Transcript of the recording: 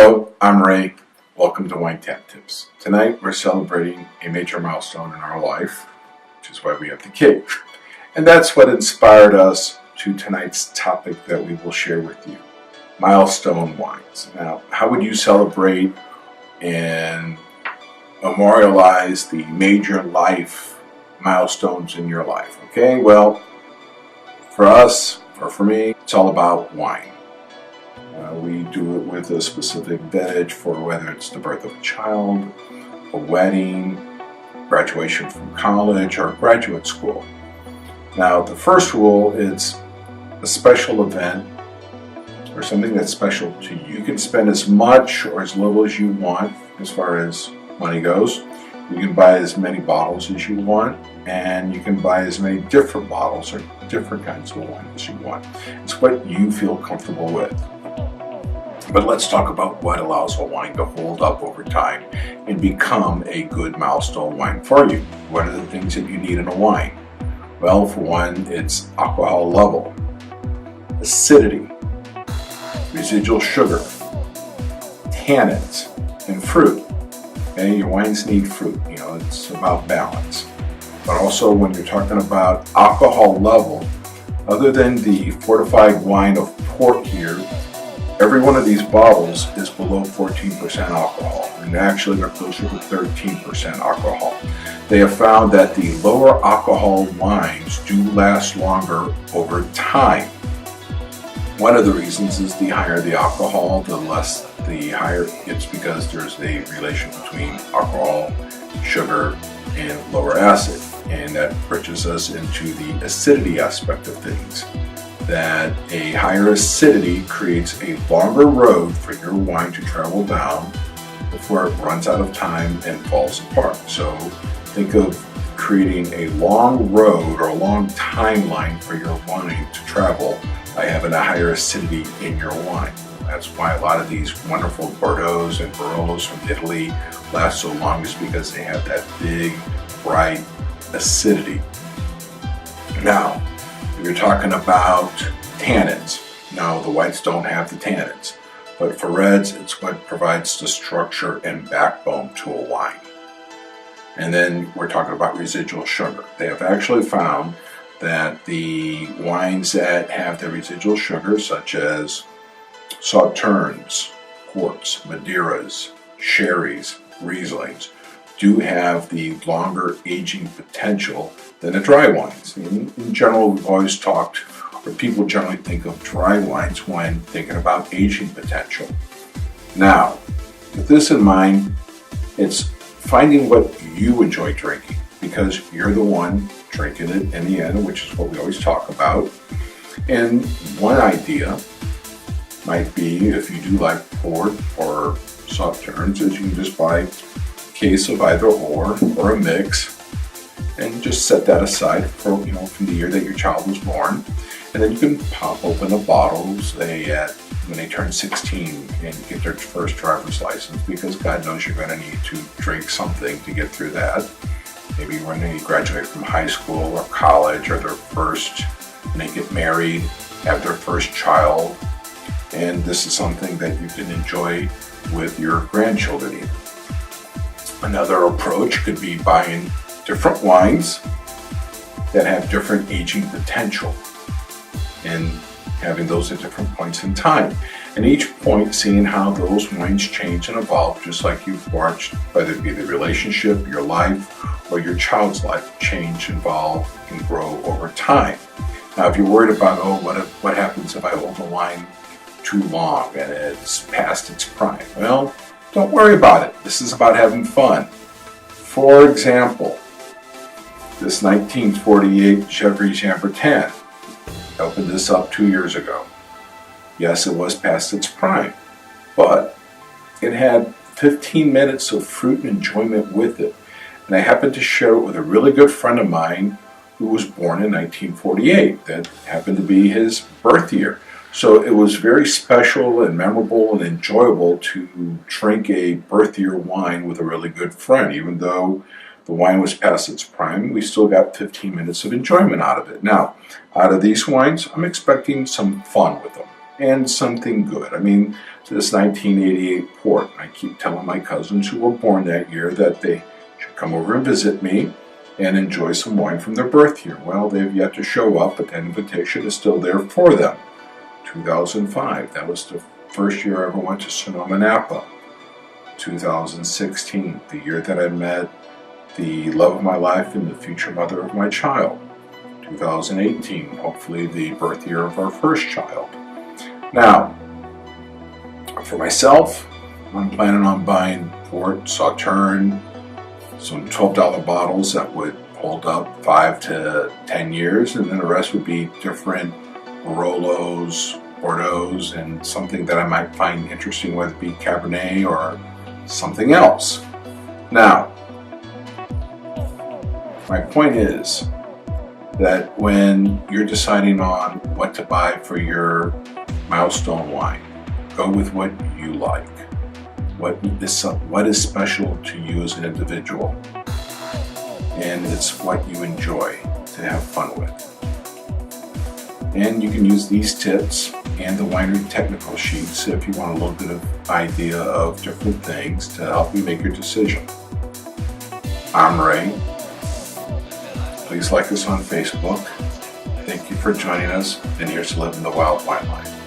Hello, I'm Ray. Welcome to Wine Tap Tips. Tonight we're celebrating a major milestone in our life, which is why we have the cake. And that's what inspired us to tonight's topic that we will share with you, milestone wines. Now, how would you celebrate and memorialize the major life milestones in your life? Okay, well, for us, or for me, it's all about wine. We do it with a specific vintage for whether it's the birth of a child, a wedding, graduation from college, or graduate school. Now, the first rule is a special event or something that's special to you. You can spend as much or as little as you want as far as money goes. You can buy as many bottles as you want, and you can buy as many different bottles or different kinds of wine as you want. It's what you feel comfortable with. But let's talk about what allows a wine to hold up over time and become a good milestone wine for you. What are the things that you need in a wine? Well, for one, it's alcohol level, acidity, residual sugar, tannins, and fruit. Okay, your wines need fruit. It's about balance. But also, when you're talking about alcohol level, other than the fortified wine of port here, every one of these bottles is below 14% alcohol, and actually they're closer to 13% alcohol. They have found that the lower alcohol wines do last longer over time. One of the reasons is the higher the alcohol, the higher it's because there's a relation between alcohol, sugar, and lower acid, and that bridges us into the acidity aspect of things. That a higher acidity creates a longer road for your wine to travel down before it runs out of time and falls apart. So think of creating a long road or a long timeline for your wine to travel by having a higher acidity in your wine. That's why a lot of these wonderful Bordeaux's and Barolos from Italy last so long, is because they have that big, bright acidity. Now, you're talking about tannins. No, the whites don't have the tannins, but for reds, it's what provides the structure and backbone to a wine. And then we're talking about residual sugar. They have actually found that the wines that have the residual sugar, such as sauternes, ports, Madeiras, sherries, Rieslings, do have the longer aging potential than the dry wines. In general, we've always talked, or people generally think of dry wines when thinking about aging potential. Now, with this in mind, it's finding what you enjoy drinking, because you're the one drinking it in the end, which is what we always talk about. And one idea might be, if you do like port or sauternes, is you can just buy a case of either or a mix, and just set that aside for, from the year that your child was born. And then you can pop open a bottle, say when they turn 16 and get their first driver's license, because God knows you're going to need to drink something to get through that. Maybe when they graduate from high school or college, or when they get married, have their first child. And this is something that you can enjoy with your grandchildren even. Another approach could be buying different wines that have different aging potential and having those at different points in time. And each point, seeing how those wines change and evolve, just like you've watched, whether it be the relationship, your life, or your child's life, change, evolve, and grow over time. Now, if you're worried about, what happens if I hold a wine too long and it's past its prime? Well, don't worry about it. This is about having fun. For example, this 1948 Gevrey Chambertin. I opened this up 2 years ago. Yes, it was past its prime, but it had 15 minutes of fruit and enjoyment with it. And I happened to share it with a really good friend of mine who was born in 1948. That happened to be his birth year. So it was very special and memorable and enjoyable to drink a birth year wine with a really good friend. Even though the wine was past its prime, we still got 15 minutes of enjoyment out of it. Now, out of these wines, I'm expecting some fun with them. and something good. I mean, this 1988 port, I keep telling my cousins who were born that year that they should come over and visit me and enjoy some wine from their birth year. Well, they've yet to show up, but that invitation is still there for them. 2005, that was the first year I ever went to Sonoma, Napa. 2016, the year that I met the love of my life and the future mother of my child. 2018, hopefully the birth year of our first child. Now, for myself, I'm planning on buying Port Sauterne, some $12 bottles that would hold up 5 to 10 years, and then the rest would be different Barolos, Bordeaux, and something that I might find interesting, whether it be Cabernet or something else. Now, my point is that when you're deciding on what to buy for your milestone wine, go with what you like. What is special to you as an individual, and it's what you enjoy to have fun with. And you can use these tips and the winery technical sheets if you want a little bit of idea of different things to help you make your decision. I'm Ray. Please like us on Facebook. Thank you for joining us, and here's to living the wild wine life.